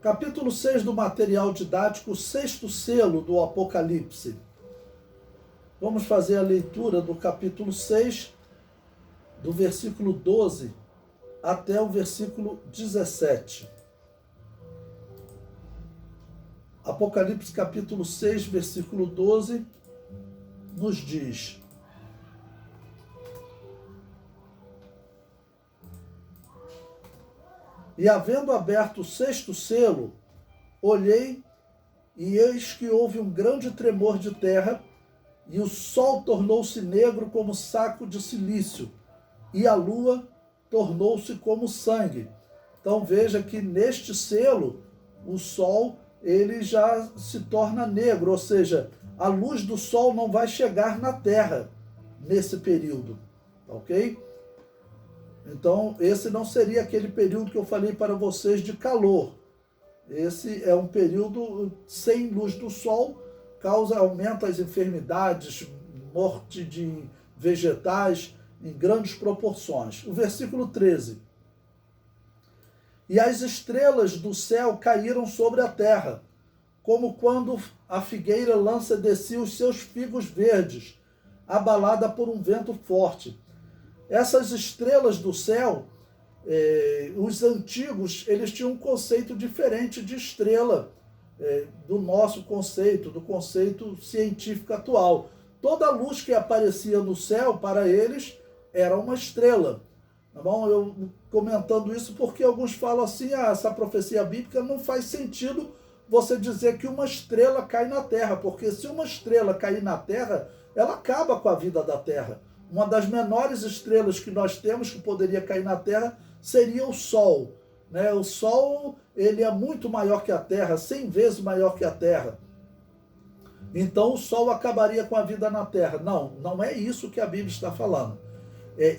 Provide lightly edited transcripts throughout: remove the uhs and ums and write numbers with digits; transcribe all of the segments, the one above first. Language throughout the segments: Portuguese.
Capítulo 6 do material didático, o sexto selo do Apocalipse. Vamos fazer a leitura do capítulo 6, do versículo 12 até o versículo 17. Apocalipse capítulo 6, versículo 12, nos diz: E havendo aberto o sexto selo, olhei, e eis que houve um grande tremor de terra, e o sol tornou-se negro como saco de cilício, e a lua tornou-se como sangue. Então veja que neste selo, o sol ele já se torna negro, ou seja, a luz do sol não vai chegar na terra nesse período, ok? Então, esse não seria aquele período que eu falei para vocês de calor. Esse é um período sem luz do sol, aumenta as enfermidades, morte de vegetais em grandes proporções. O versículo 13. E as estrelas do céu caíram sobre a terra, como quando a figueira lança de si os seus figos verdes, abalada por um vento forte. Essas estrelas do céu, os antigos, eles tinham um conceito diferente de estrela do nosso conceito, do conceito científico atual. Toda luz que aparecia no céu, para eles, era uma estrela. Tá bom? Eu comentando isso porque alguns falam assim, essa profecia bíblica não faz sentido você dizer que uma estrela cai na terra, porque se uma estrela cair na terra, ela acaba com a vida da terra. Uma das menores estrelas que nós temos que poderia cair na Terra seria o Sol. Né? O Sol ele é muito maior que a Terra, 100 vezes maior que a Terra. Então o Sol acabaria com a vida na Terra. Não, não é isso que a Bíblia está falando.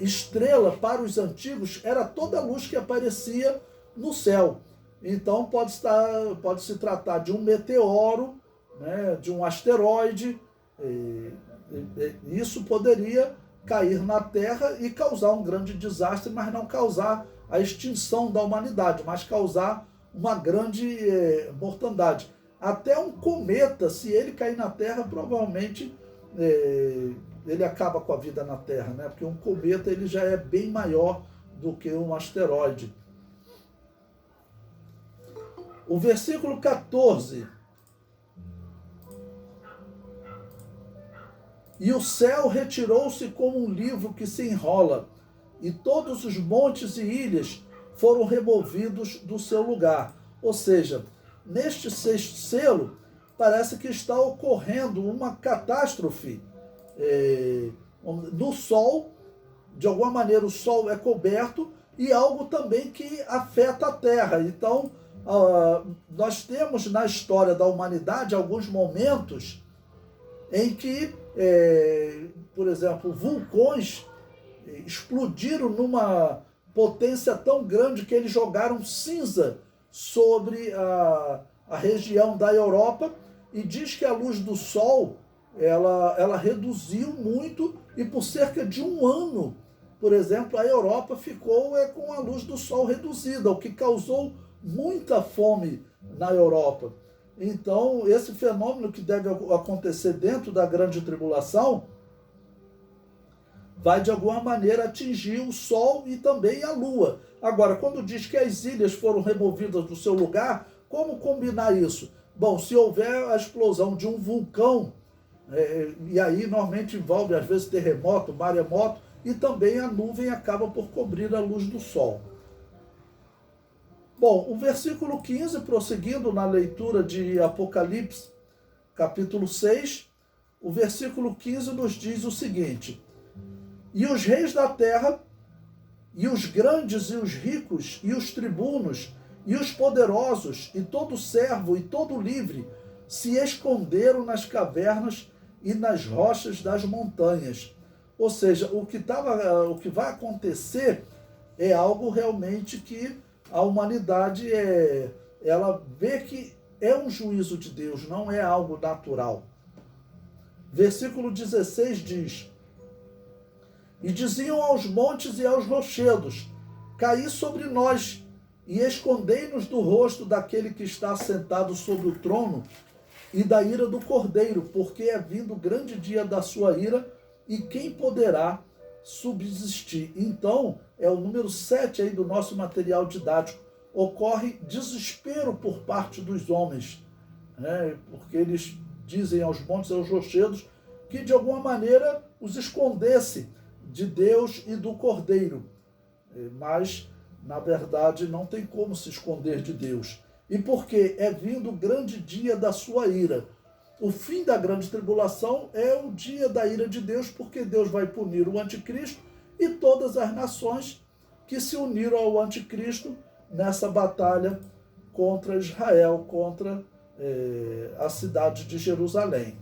Estrela para os antigos era toda a luz que aparecia no céu. Então pode se tratar de um meteoro, né? De um asteroide. Isso poderia cair na Terra e causar um grande desastre, mas não causar a extinção da humanidade, mas causar uma grande mortandade. Até um cometa, se ele cair na Terra, provavelmente ele acaba com a vida na Terra, né? Porque um cometa ele já é bem maior do que um asteroide. O versículo 14... E o céu retirou-se como um livro que se enrola, e todos os montes e ilhas foram removidos do seu lugar. Ou seja, neste sexto selo, parece que está ocorrendo uma catástrofe no Sol. De alguma maneira o Sol é coberto e algo também que afeta a Terra. Então, nós temos na história da humanidade alguns momentos em que, por exemplo, vulcões explodiram numa potência tão grande que eles jogaram cinza sobre a região da Europa, e diz que a luz do Sol ela reduziu muito, e por cerca de um ano, por exemplo, a Europa ficou com a luz do Sol reduzida, o que causou muita fome na Europa. Então, esse fenômeno que deve acontecer dentro da grande tribulação vai, de alguma maneira, atingir o Sol e também a Lua. Agora, quando diz que as ilhas foram removidas do seu lugar, como combinar isso? Bom, se houver a explosão de um vulcão, e aí normalmente envolve, às vezes, terremoto, maremoto, e também a nuvem acaba por cobrir a luz do Sol. Bom, o versículo 15, prosseguindo na leitura de Apocalipse, capítulo 6, o versículo 15 nos diz o seguinte: E os reis da terra, e os grandes e os ricos, e os tribunos, e os poderosos, e todo servo e todo livre, se esconderam nas cavernas e nas rochas das montanhas. Ou seja, o que vai acontecer é algo realmente que a humanidade ela vê que é um juízo de Deus, não é algo natural. Versículo 16 diz: E diziam aos montes e aos rochedos: Caí sobre nós, e escondei-nos do rosto daquele que está sentado sobre o trono e da ira do Cordeiro, porque é vindo o grande dia da sua ira, e quem poderá subsistir? Então, é o número 7 aí do nosso material didático. Ocorre desespero por parte dos homens, né? Porque eles dizem aos montes e aos rochedos que de alguma maneira os escondesse de Deus e do Cordeiro. Mas, na verdade, não tem como se esconder de Deus. E porque é vindo o grande dia da sua ira. O fim da grande tribulação é o dia da ira de Deus, porque Deus vai punir o anticristo e todas as nações que se uniram ao anticristo nessa batalha contra Israel, contra a cidade de Jerusalém.